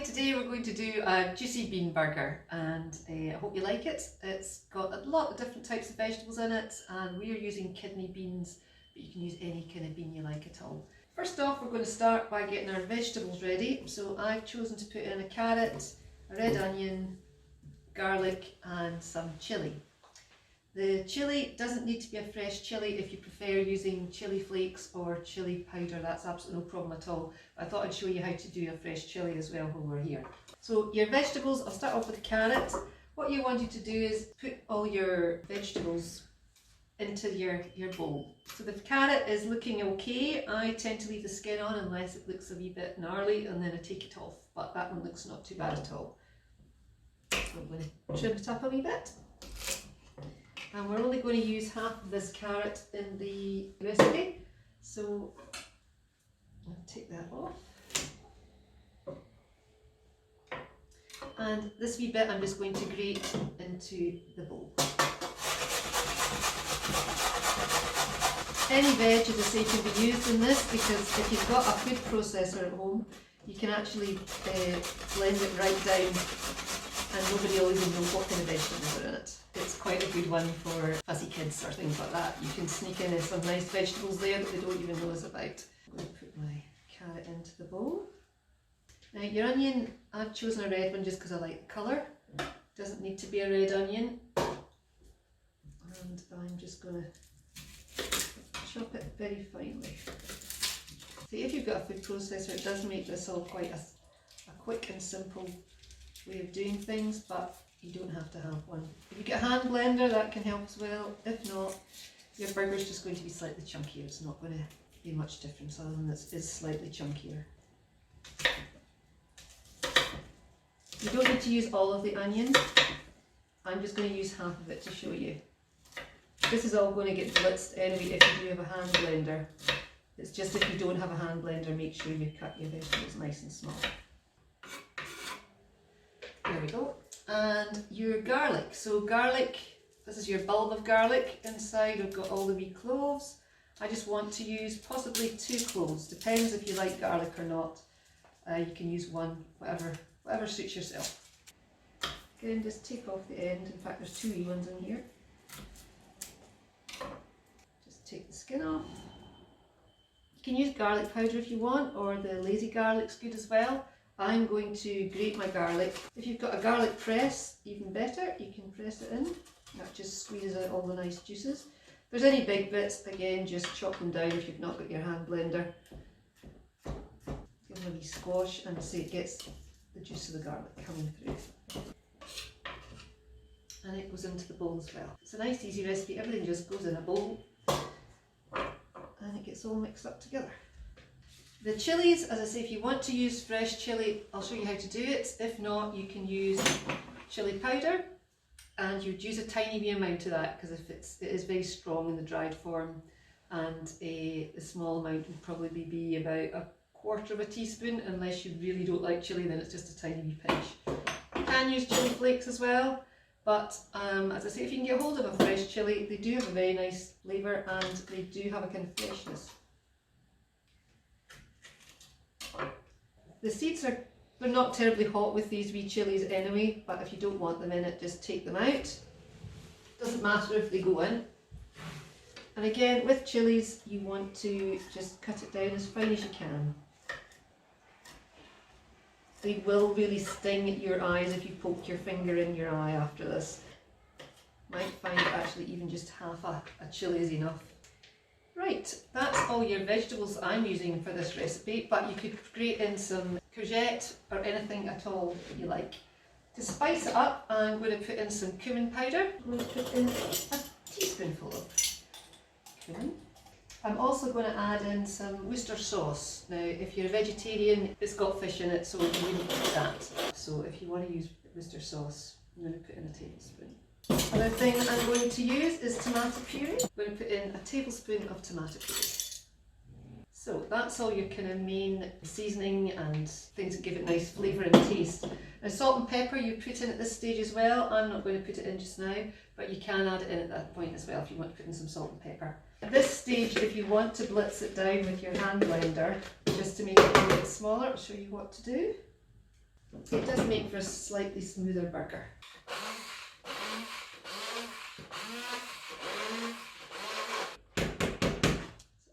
Today we're going to do a juicy bean burger and I hope you like it. It's got a lot of different types of vegetables in it and we are using kidney beans, but you can use any kind of bean you like at all. First off, we're going to start by getting our vegetables ready. So I've chosen to put in a carrot, a red onion, garlic and some chilli. The chilli doesn't need to be a fresh chilli. If you prefer using chilli flakes or chilli powder, that's absolutely no problem at all. I thought I'd show you how to do a fresh chilli as well while we're here. So your vegetables, I'll start off with the carrot. What you want you to do is put all your vegetables into your bowl. So the carrot is looking okay. I tend to leave the skin on unless it looks a wee bit gnarly and then I take it off, but that one looks not too bad at all. So I'm going to trim it up a wee bit. And we're only going to use half of this carrot in the recipe, so I'll take that off. And this wee bit I'm just going to grate into the bowl. Any veg, as I say, can be used in this because if you've got a food processor at home, you can actually blend it right down and nobody will even know what kind of vegetables are in it. It's quite a good one for fussy kids or things like that. You can sneak in some nice vegetables there that they don't even know is about. I'm going to put my carrot into the bowl. Now your onion, I've chosen a red one just because I like the colour. Doesn't need to be a red onion. And I'm just going to chop it very finely. See, if you've got a food processor, it does make this all quite a quick and simple way of doing things, but you don't have to have one. If you get a hand blender, that can help as well. If not, your burger's just going to be slightly chunkier. It's not going to be much difference other than it is slightly chunkier. You don't need to use all of the onion. I'm just going to use half of it to show you. This is all going to get blitzed anyway if you do have a hand blender. It's just if you don't have a hand blender, make sure you cut your vegetables nice and small. There we go. And your garlic. So garlic, this is your bulb of garlic. Inside we've got all the wee cloves. I just want to use possibly 2 cloves. Depends if you like garlic or not. You can use one, whatever suits yourself. Again, just take off the end. In fact, there's 2 wee ones in here. Just take the skin off. You can use garlic powder if you want, or the lazy garlic's good as well. I'm going to grate my garlic. If you've got a garlic press, even better, you can press it in. That just squeezes out all the nice juices. If there's any big bits, again, just chop them down if you've not got your hand blender. Give them a wee squash and see it gets the juice of the garlic coming through. And it goes into the bowl as well. It's a nice easy recipe, everything just goes in a bowl and it gets all mixed up together. The chilies, as I say, if you want to use fresh chili, I'll show you how to do it. If not, you can use chili powder and you'd use a tiny wee amount of that because it is very strong in the dried form, and a small amount would probably be about 1/4 teaspoon. Unless you really don't like chili, then it's just a tiny wee pinch. You can use chili flakes as well, but as I say, if you can get hold of a fresh chili, they do have a very nice flavour and they do have a kind of freshness. The seeds they're not terribly hot with these wee chilies anyway, but if you don't want them in it, just take them out. Doesn't matter if they go in. And again, with chilies, you want to just cut it down as fine as you can. They will really sting your eyes if you poke your finger in your eye after this. Might find that actually even just half a chili is enough. Right, that's all your vegetables I'm using for this recipe, but you could grate in some courgette or anything at all that you like. To spice it up, I'm going to put in some cumin powder. I'm going to put in a teaspoonful of cumin. I'm also going to add in some Worcester sauce. Now, if you're a vegetarian, it's got fish in it, so you wouldn't put that. So if you want to use Worcester sauce, I'm going to put in a tablespoon. Another thing I'm going to use is tomato puree. I'm going to put in a tablespoon of tomato puree. So that's all your kind of main seasoning and things that give it nice flavour and taste. Now salt and pepper you put in at this stage as well. I'm not going to put it in just now, but you can add it in at that point as well if you want to put in some salt and pepper. At this stage, if you want to blitz it down with your hand blender, just to make it a little bit smaller, I'll show you what to do. It does make for a slightly smoother burger.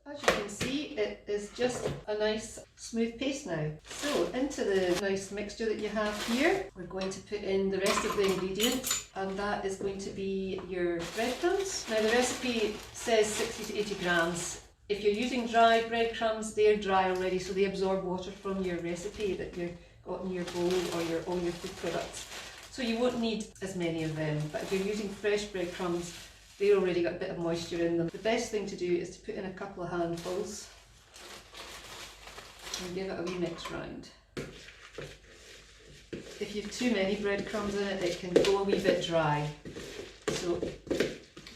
As you can see, it is just a nice smooth paste now. So into the nice mixture that you have here, we're going to put in the rest of the ingredients, and that is going to be your breadcrumbs. Now the recipe says 60 to 80 grams. If you're using dry breadcrumbs, they're dry already, so they absorb water from your recipe that you've got in your bowl or all your food products. So you won't need as many of them, but if you're using fresh breadcrumbs, they've already got a bit of moisture in them. The best thing to do is to put in a couple of handfuls and give it a wee mix round. If you've too many breadcrumbs in it, it can go a wee bit dry. So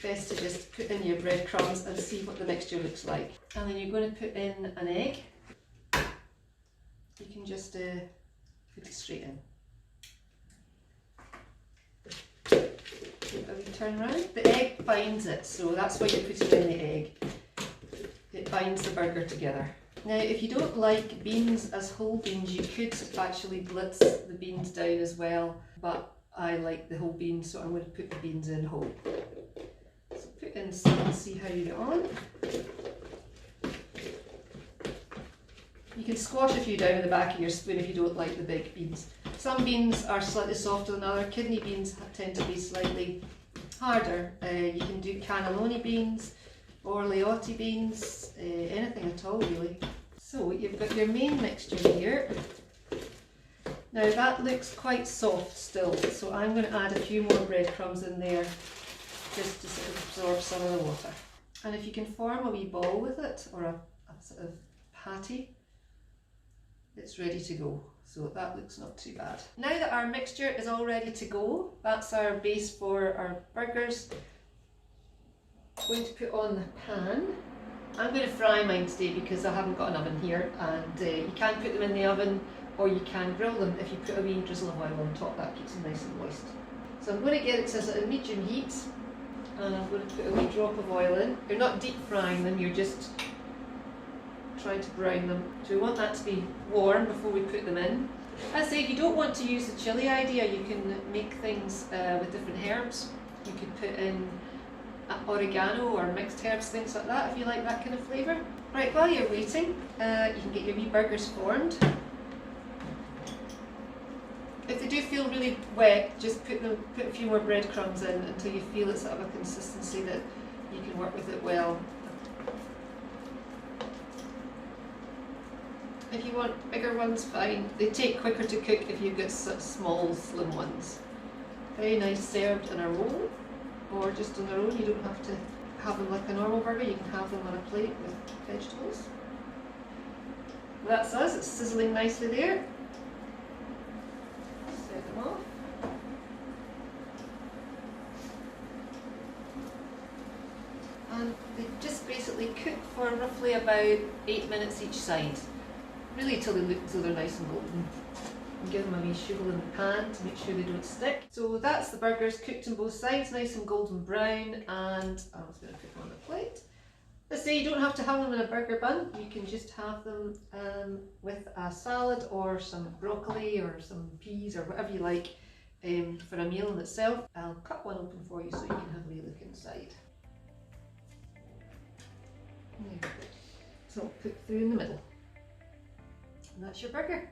best to just put in your breadcrumbs and see what the mixture looks like. And then you're going to put in an egg. You can just put it straight in. A wee turn around. The egg binds it, so that's why you're putting in the egg. It binds the burger together. Now, if you don't like beans as whole beans, you could actually blitz the beans down as well, but I like the whole beans, so I'm going to put the beans in whole. So put in some and see how you get on. You can squash a few down in the back of your spoon if you don't like the big beans. Some beans are slightly softer than other. Kidney beans tend to be slightly harder. You can do cannelloni beans or leotti beans, anything at all really. So you've got your main mixture here. Now that looks quite soft still, so I'm going to add a few more breadcrumbs in there just to sort of absorb some of the water. And if you can form a wee ball with it, or a sort of patty, it's ready to go. So that looks not too bad. Now that our mixture is all ready to go, that's our base for our burgers. I'm going to put on the pan. I'm going to fry mine today because I haven't got an oven here, and you can put them in the oven or you can grill them if you put a wee drizzle of oil on top. That keeps them nice and moist. So I'm going to get it to sort of medium heat, and I'm going to put a wee drop of oil in. You're not deep frying them, you're just trying to brown them. So we want that to be warm before we put them in. As I say, if you don't want to use the chilli idea, you can make things with different herbs. You could put in oregano or mixed herbs, things like that, if you like that kind of flavour. Right, while you're waiting, you can get your wee burgers formed. If they do feel really wet, just put a few more breadcrumbs in until you feel it's sort of a consistency that you can work with it well. If you want bigger ones, fine. They take quicker to cook if you've got such small, slim ones. Very nice served in a roll, or just on their own. You don't have to have them like a normal burger, you can have them on a plate with vegetables. Well, that's us, it's sizzling nicely there. Set them off. And they just basically cook for roughly about 8 minutes each side. Really till they look as though they're nice and golden. And give them a wee sugar in the pan to make sure they don't stick. So that's the burgers cooked on both sides, nice and golden brown, and I'm just going to put them on the plate. Let's say you don't have to have them in a burger bun, you can just have them with a salad or some broccoli or some peas or whatever you like for a meal in itself. I'll cut one open for you so you can have a wee look inside. There. So put through in the middle. And that's your burger.